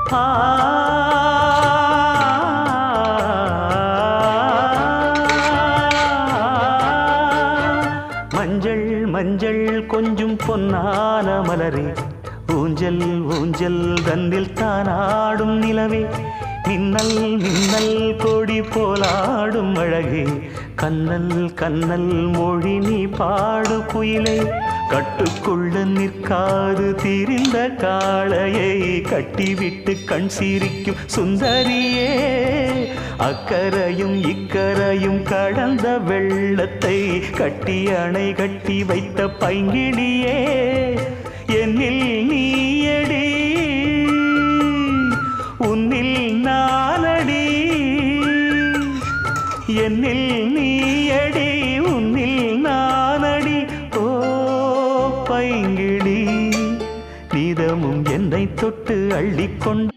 ஆ மஞ்சள் மஞ்சள் கொஞ்சம் பொன்னான மலரே, ஊஞ்சல் ஊஞ்சல் தன்னில் தானாடும் நிலவே, மின்னல் மின்னல் கொடி போலாடும் அழகே, கண்ணல் கண்ணல் மொழி நீ பாடு குயிலே, கட்டுக்குள்ள நிற்காது திரிந்த காளையை கட்டிவிட்டு கண் சிரிக்கும் சுந்தரியே, அக்கரையும் இக்கரையும் கடந்த வெள்ளத்தை கட்டி அணை கட்டி வைத்த பைங்கிளியே, என்னில் நீயடி உன்னில் நானடி, என்னில் நீயடி உன்னில் நானடி, ஓ பைங்கிளி நீதமும் என்னை தொட்டு அள்ளிக்கொண்டு